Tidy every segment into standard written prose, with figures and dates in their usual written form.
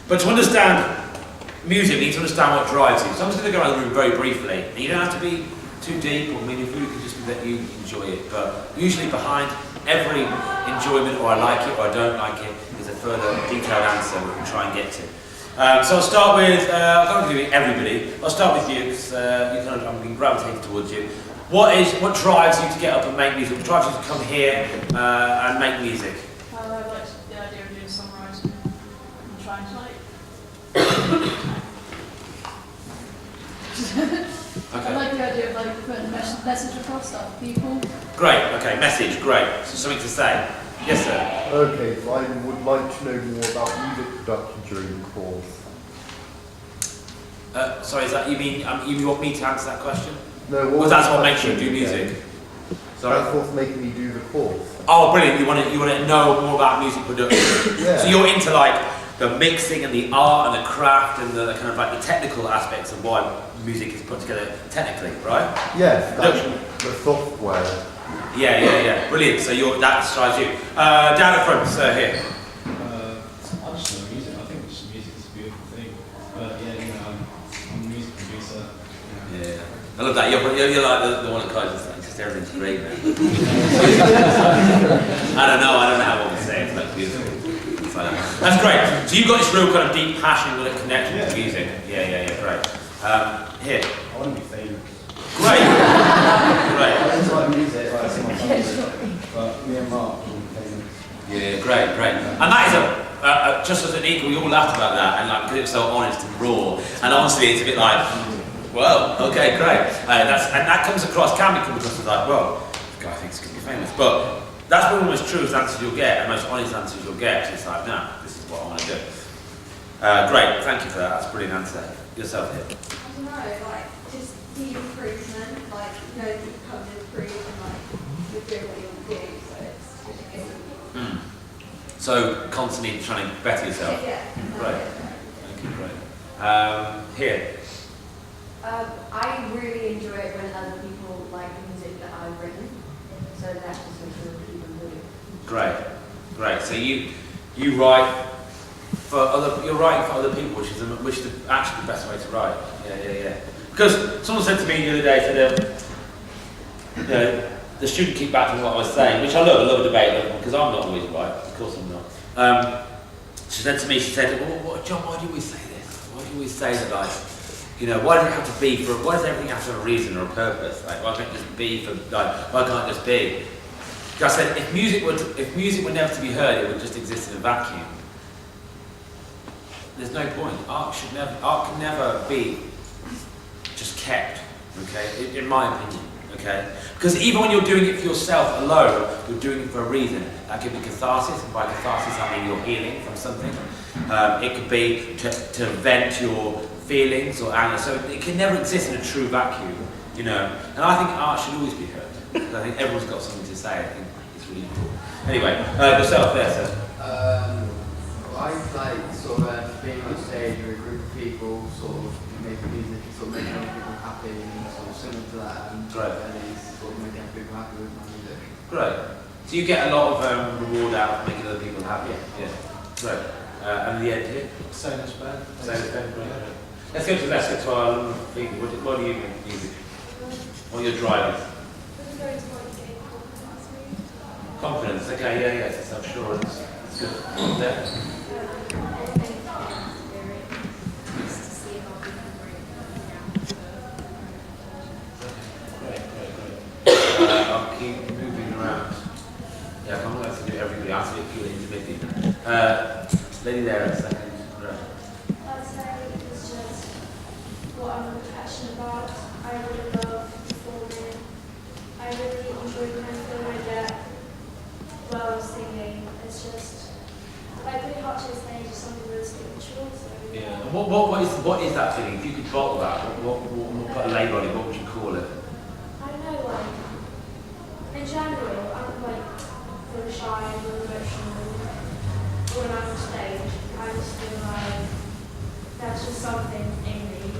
But to understand music, you need to understand what drives you. So I'm just going to go around the room very briefly. And you don't have to be too deep, or meaningful, it could just be that you enjoy it. But usually behind every enjoyment, or I like it, or I don't like it, is a further detailed answer we can try and get to. So I'll start with, I'm not going to do everybody, I'll start with you, because I'm being gravitated towards you. What drives you to get up and make music? What drives you to come here and make music? I like the idea of doing songwriting and trying to Okay. I like the idea of putting a message across to people. Great, okay, message, great. So something to say. Yes, sir. Okay, so I would like to know more about music production during the course. Sorry, is that, you mean, you want me to answer that question? No, Well, that's what makes you do music. Sorry? That's what's making me do the course. Oh, brilliant, you want to know more about music production. Yeah. So you're into the mixing and the art and the craft and the kind of the technical aspects of why music is put together technically, right? Yes, that's the software. Yeah. Brilliant. So that strives you. Down at front, sir, here. I just love music. I think just music is a beautiful thing. But yeah, I'm a music producer. Yeah. I love that. You're like the one that guys just everything's great, man. I don't know how one would say it. It's like beautiful. That's great. So you've got this real kind of deep passion with a connection to music. Yeah, great. Here. I want to be famous. Great. I just like music, I sing my songs, but me and Mark will be famous. Yeah, great. And that is just as an equal, you all laughed about that, and because it's so honest and raw, and honestly it's a bit like, well, okay, great. And that can come across as like, well, the guy thinks he's going to be famous, but that's one of the most truest answers you'll get, and most honest answers you'll get. It's like, no, this is what I want to do. Great, thank you for that. That's a brilliant answer. Yourself here. I don't know, just the improvement, that you come to improve and you're doing what you want to do, so it's just So constantly trying to better yourself. Yeah. Great. Thank you, great. Here. I really enjoy it when other people like the music that I've written, so that's just makes me keep on doing it. Great. So you write for you're writing for other people, which is actually the best way to write. Yeah. Because someone said to me the other day, the student kicked back from what I was saying, which I love a debate, because I'm not always right, of course I'm not. She said to me, well, John, why do you always say this? Why do you always say that, why does it have to be why does everything have to have a reason or a purpose? Why can't it just be why can't it just be? Because I said, if music were never to be heard, it would just exist in a vacuum. There's no point. Art can never be just kept, okay, in my opinion, okay? Because even when you're doing it for yourself alone, you're doing it for a reason. That could be catharsis, and by catharsis I mean you're healing from something. It could be to vent your feelings or anger, so it can never exist in a true vacuum, And I think art should always be heard, because I think everyone's got something to say. I think it's really important. Anyway, yourself there, sir. I like being on stage with a group of people, making music and making other people happy and similar to that. And Right. Making other people happy with my music. Great. So you get a lot of reward out of making other people happy. Yeah. Great. And the end here. Same as Ben. Great. Let's go to our people. What do you make music? What are your drivers? Confidence. Okay. Yeah. Self-assurance. That's good. There. Great. I'll keep moving around. Yeah, I'm going to do everybody. I'll see if you're intermittent. Lady there in a second. Right. I'd say it's just what I'm really passionate about. I really love performing. I really enjoy when I feel my depth while I'm singing. It's just pretty hard to explain, just something really spiritual. So Yeah. And what is that feeling? If you could bottle that, what put a label on it, what would you call it? I don't know, in general, I'm feel shy and really emotional. When I'm on stage, I just feel like that's just something in me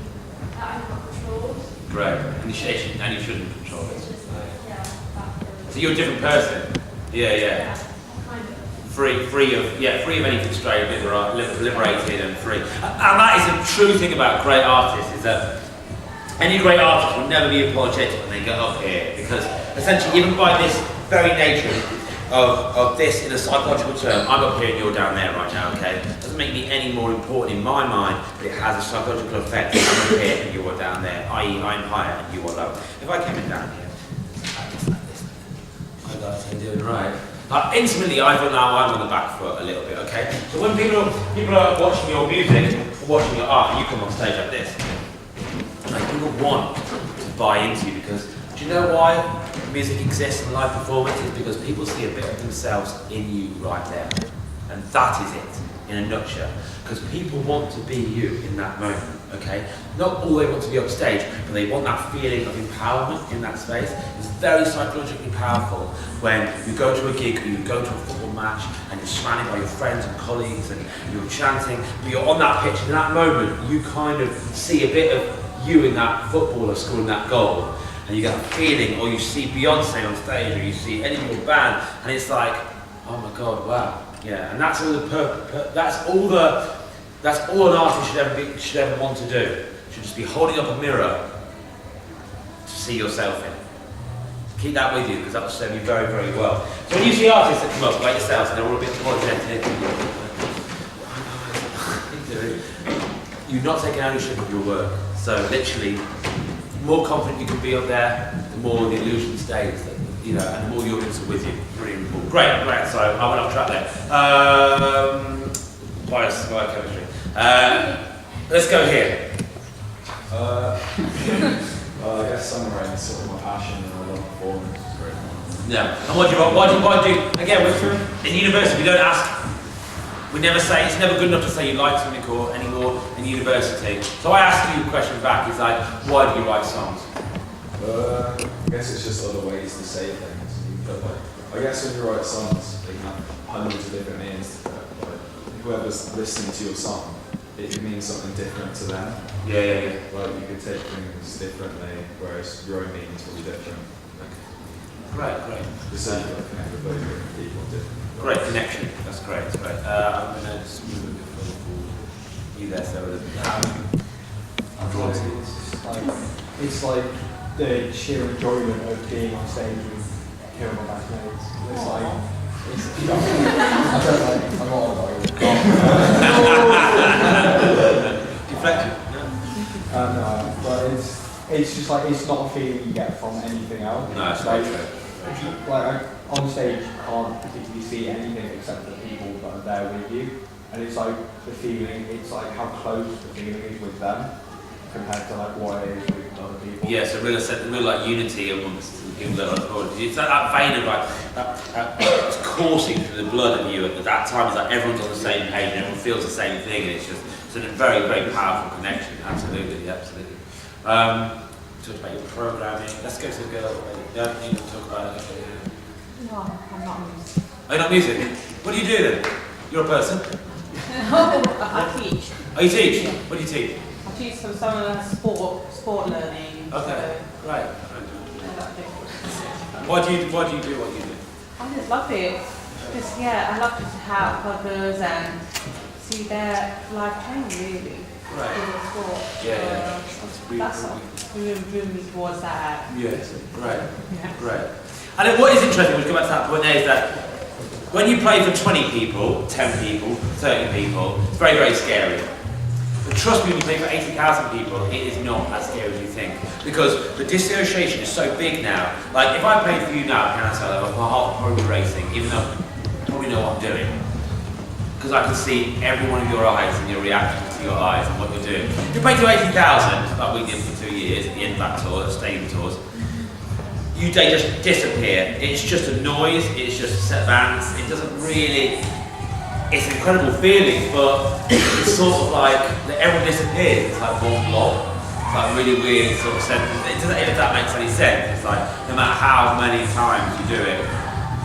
that I can't control. Great. And you shouldn't control it. It's just that feeling. So you're a different person. Yeah. Yeah, kind of. free of any constraint, liberated and free. And that is the true thing about great artists, is that any great artist will never be apologetic when they get up here, because essentially, even by this very nature of this in a psychological term, I'm up here and you're down there right now, okay? It doesn't make me any more important in my mind, but it has a psychological effect. I'm up here and you are down there, i.e. I'm higher and you are lower. If I came in down here, like this. Hi guys, how you doing? Right. Instantly, I feel now I'm on the back foot a little bit, okay? So when people are watching your music, watching your art, and you come on stage like this, like, people want to buy into you, because do you know why music exists in live performance? Is because people see a bit of themselves in you right there. And that is it, in a nutshell. Because people want to be you in that moment, okay? Not all they want to be on stage, but they want that feeling of empowerment in that space. It's very psychologically powerful when you go to a gig or you go to a football match and you're surrounded by your friends and colleagues and you're chanting, but you're on that pitch, and in that moment you kind of see a bit of you in that footballer scoring that goal. And you get a feeling, or you see Beyonce on stage, or you see any of your band, and it's like, oh my God, wow, yeah. And that's all that's all an artist should ever want to do. Should just be holding up a mirror to see yourself in. Keep that with you, because that will serve you very, very well. So when you see artists that come up like yourselves, and they're all a bit apologetic, you've not taken ownership of your work. So literally, the more confident you can be up there, the more the illusion stays, that, you know, and the more the audience are with you. Really important. Great. So I went off track there. Biochemistry. Let's go here. Well, I guess songwriting is sort of my passion, and I love performance. It's great. Yeah. And what do you again, in university, we don't ask. We never say, it's never good enough to say you like something or anymore in university. So I ask you a question back, it's like, why do you write songs? I guess it's just other ways to say things. But I guess when you write songs, they have hundreds of different meanings to it. Like, whoever's listening to your song, it means something different to them. Yeah. Like, you could take things differently, whereas your own meanings will be different. Great. Just so you connect with those different people. Great connection. That's great. I'm going to just move a bit further forward. You there, Sarah? It's like the sheer enjoyment of being on stage with hearing my best mates. It's like, I don't like, I'm not on Deflection. No, but it's just like, it's not a feeling you get from anything else. No, it's like, not true. On stage, you can't particularly see anything except the people that are there with you. And it's like the feeling, it's like how close the feeling is with them compared to like what it is with other people. Yeah, so real like unity amongst the people that are recorded. It's that vein of like, it's coursing through the blood of you at that time. It's like everyone's on the same page and everyone feels the same thing, and it's a very, very powerful connection. Absolutely. Talk about your programming. Let's go to the girl. Yeah, you can talk about it. No, I'm not music. Oh, you're not music? What do you do then? You're a person? I teach. Oh, you teach? What do you teach? I teach some sport learning. Okay, right. So, Why do you do what you do? I just love it. Just I love to help others and see their life change really. Right. In the sport. Yeah. That's what drew me towards that. Yes, right. Yeah. Right. And then what is interesting, we'll go back to that point there, is that when you play for 20 people, 10 people, 30 people, it's very, very scary. But trust me, when you play for 80,000 people, it is not as scary as you think. Because the dissociation is so big now. Like, if I played for you now, can I tell you, my heart would probably be racing, even though I probably know what I'm doing. Because I can see every one of your eyes and your reaction to your eyes and what you're doing. If you play to 80,000, like we did for 2 years at the end of that tour, the stadium tours, they just disappear. It's just a noise, it's just a set of bands, it doesn't really, it's an incredible feeling, but it's sort of like that everyone disappears. It's like one blob. It's like really weird sort of sense. It doesn't, if that makes any sense. It's like no matter how many times you do it,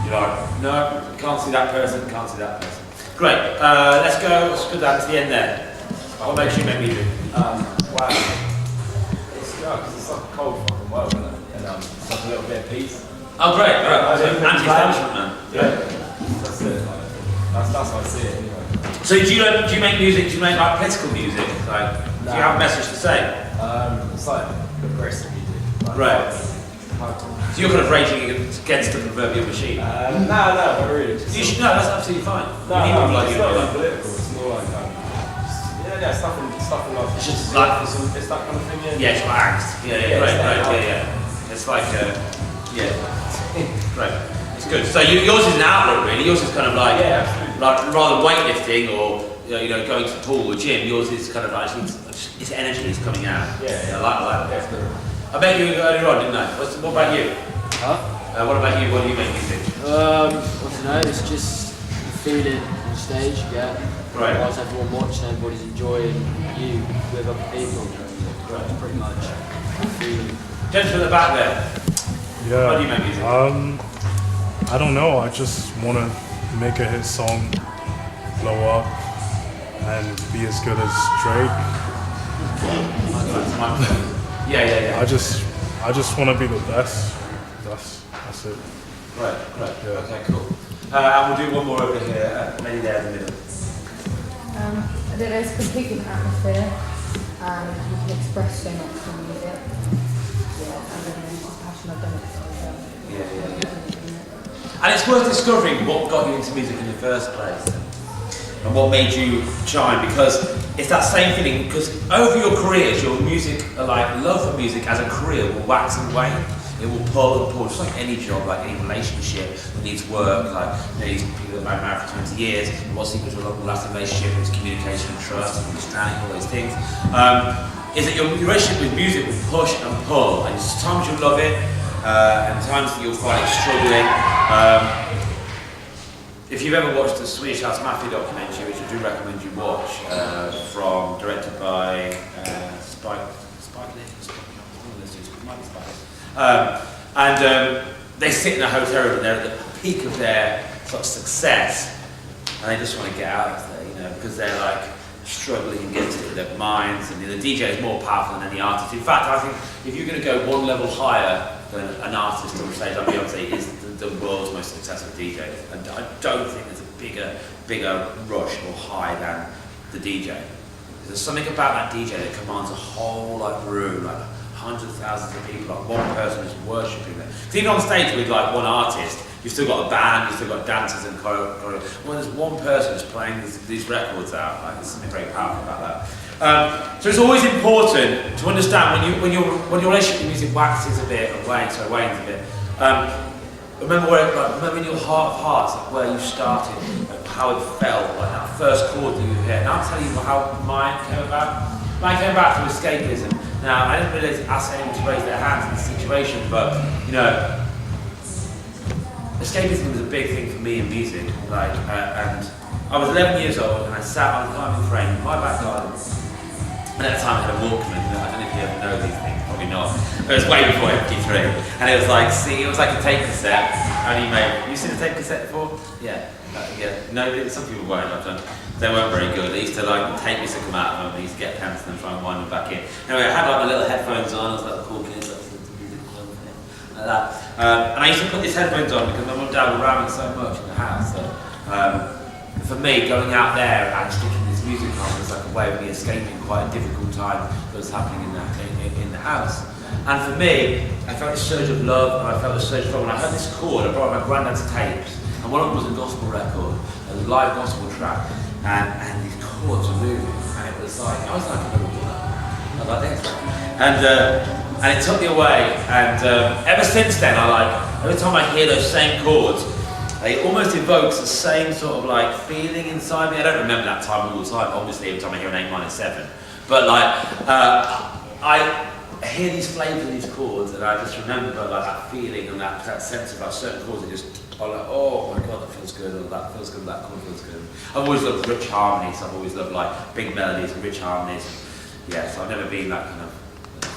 you're like, no, can't see that person, can't see that person. Great. Let's go down to the end there. What makes you make music? Wow. It's like a cold fucking world, isn't it? And it's like a little bit of peace. Oh great, right. Anti-establishment man. Yeah. That's it. That's how I see it anyway. So do you make music? Do you make like political music? Like, do you have a message to say? It's like progressive music. Like, Right. hard- So you're kind of raging against the proverbial machine. no, not really. Just You should, no, that's absolutely fine. no, We need no, people like it's you. not Like, really political. It's more like stuff in like. It's just like- it's that kind of thing. Yeah. yeah, it's like angst. Yeah, Yeah, right, it's right, like- yeah. It's like, yeah, right. It's good. So yours is an outlet, really. Yours is kind of like, Yeah, absolutely. like rather than weightlifting or going to the pool or gym. Yours is kind of like it's energy that's coming out. Yeah. I like Yeah, that. it's good. I met you earlier on, didn't I? What about you? Huh? What about you? What do you make music? I don't know, it's just the feeling on stage you get. Right. Whilst everyone watching, everybody's enjoying you with other people. That's pretty much the feeling. Gentleman at the back there. How do you Yeah. make music? I don't know. I just want to make a hit song, blow up, and be as good as Drake. Yeah. I just want to be the best. That's it. Right. Yeah. Okay, cool. And we'll do one more over here, maybe there in the middle. I don't know, it's a completely different atmosphere and you can express so much from music. Yeah, I don't know, it's a passion, I've done it for so long. Yeah. And it's worth discovering what got you into music in the first place and what made you shine, because it's that same feeling, because over your careers, your music, like love for music as a career will wax and wane. It will pull and pull, just like any job, like any relationship that needs work, like these people that have been married for 20 years, what's equal to a long-lasting relationship, it's communication and trust and understanding, all those things, is that your relationship with music will push and pull, and sometimes you'll love it, and times that you'll find it struggling. If you've ever watched the Swedish House Mafia documentary, which I do recommend you watch, directed by Spike Lee, they sit in a hotel room and they're at the peak of their sort of success, and they just want to get out of there, because they're like struggling against it with their minds, and the DJ is more powerful than any artist. In fact, I think if you're going to go one level higher than an artist on stage, like Beyonce is the world's most successful DJ, and I don't think there's a bigger rush or high than the DJ. There's something about that DJ that commands a whole room, like hundreds of thousands of people, like one person is worshipping them. Because even on stage with like one artist, you've still got a band, you've still got dancers and choreo. When there's one person who's playing these records out, there's something very powerful about that. So it's always important to understand when your relationship with music waxes a bit and wanes a bit. Remember in your heart of hearts, where you started, how it felt, that first chord that you hit. And I'll tell you how mine came about. Mine came about through escapism. Now, I didn't really ask anyone to raise their hands in this situation, but, escapism was a big thing for me in music. And I was 11 years old, and I sat on a climbing frame in my back garden. And at the time I had a Walkman. I don't know if you ever know these things, probably not. But it was way before MP3. And it was like a tape cassette. You seen a tape cassette before? Yeah. No, some people won't. They weren't very good. They used to tape used to come out of them. They used to get pants and then try and wind them back in. Anyway, I had my little headphones on. I was like the cool kids, listening to music like that. And I used to put these headphones on because my mum and dad were around me so much in the house. So, for me, going out there and sticking this music on was like a way of me escaping quite a difficult time that was happening in the house. And for me, I felt this surge of love, and I felt this surge of love. When I heard this chord, I brought my granddad's tapes, and one of them was a gospel record, a live gospel track, and these chords were moving, and it was like, I was like a little boy. I was like this. And it took me away, and ever since then, every time I hear those same chords, it almost evokes the same sort of feeling inside me. I don't remember that time all the time, obviously, every time I hear an A-7, but I hear these flavours of these chords, and I just remember that feeling and that sense of certain chords that just are like, oh my god, that feels good, or that feels good, that chord feels good. I've always loved rich harmonies. I've always loved big melodies and rich harmonies. So I've never been that kind of.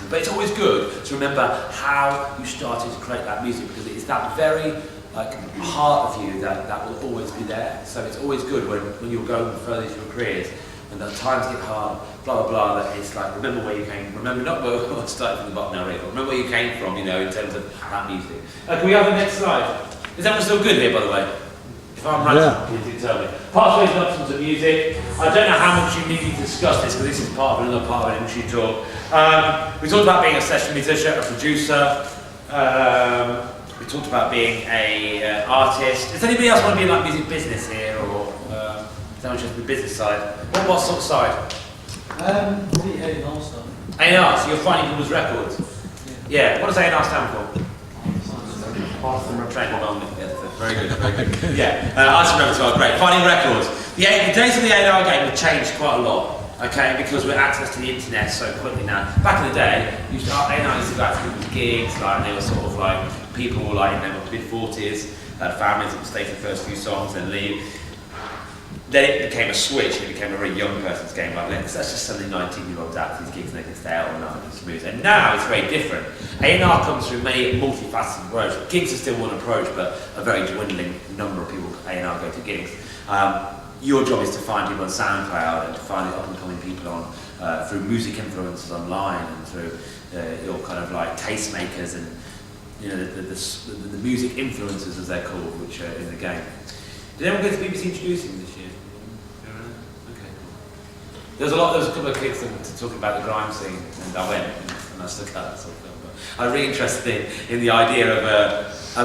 But it's always good to remember how you started to create that music, because it's that very part of you that will always be there. So it's always good when you're going further into your careers and the times get hard, blah blah blah, that it's remember where you came, remember not where I started from the bottom now, really, but remember where you came from, in terms of that music. Can we have the next slide? Is everyone still good here, by the way? If I'm right, you do tell me. Pathways and options of music. I don't know how much you need to discuss this because this is part of another part of an industry talk. We talked about being a session musician, a producer. We talked about being a artist. Does anybody else want to be in like music business here, or is that just the business side? What sort of side? Probably A&R stuff. A&R, so you're finding people's records. Yeah. What does A&R stand for? Trained involvement. Yeah, very good, very good. Yeah, artist and repertoire, great. Finding records. The days of the A&R game have changed quite a lot. Okay, because we're access to the internet so quickly now. Back in the day, A&R used to go out to people's gigs, like they were sort of like people were like in their mid-40s, had families that would stay for the first few songs and leave. Then it became a switch, and it became a very young person's game. Like, let's just send the 19-year-olds out to these gigs and they can stay out all night and smooth. And now it's very different. A&R comes through many multifaceted approaches. Gigs are still one approach, but a very dwindling number of people A&R go to gigs. Your job is to find people on SoundCloud and to find the up-and-coming people on through music influencers online and through your kind of like tastemakers and you know the music influencers as they're called, which are in the game. Did anyone go to BBC Introducing this year? Okay, cool. There was a couple of kids talking about the grime scene, and I went and I stuck out that sort of film. But I was really interested in the idea of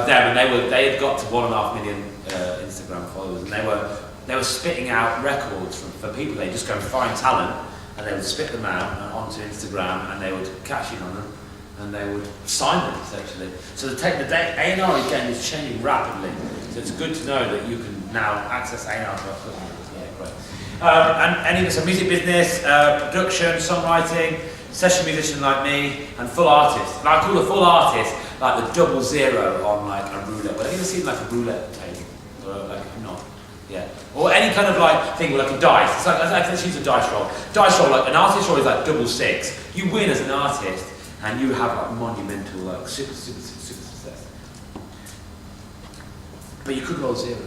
them, and they had got to 1.5 million Instagram followers, and they were spitting out records for people. They just go and find talent, and they would spit them out onto Instagram, and they would cash in on them, and they would sign them essentially. So the A&R again is changing rapidly. So it's good to know that you can now access A&R. Yeah, great. And so music business, production, songwriting, session musician like me, and full artist. And I call a full artist like the 00 on like a roulette. But have you ever seen like a roulette table? Or like not? Yeah. Or any kind of like thing with like a dice. It's like let's use a dice roll. Dice roll, like an artist roll is like 666. You win as an artist, and you have like monumental, like super success. But you could roll 0.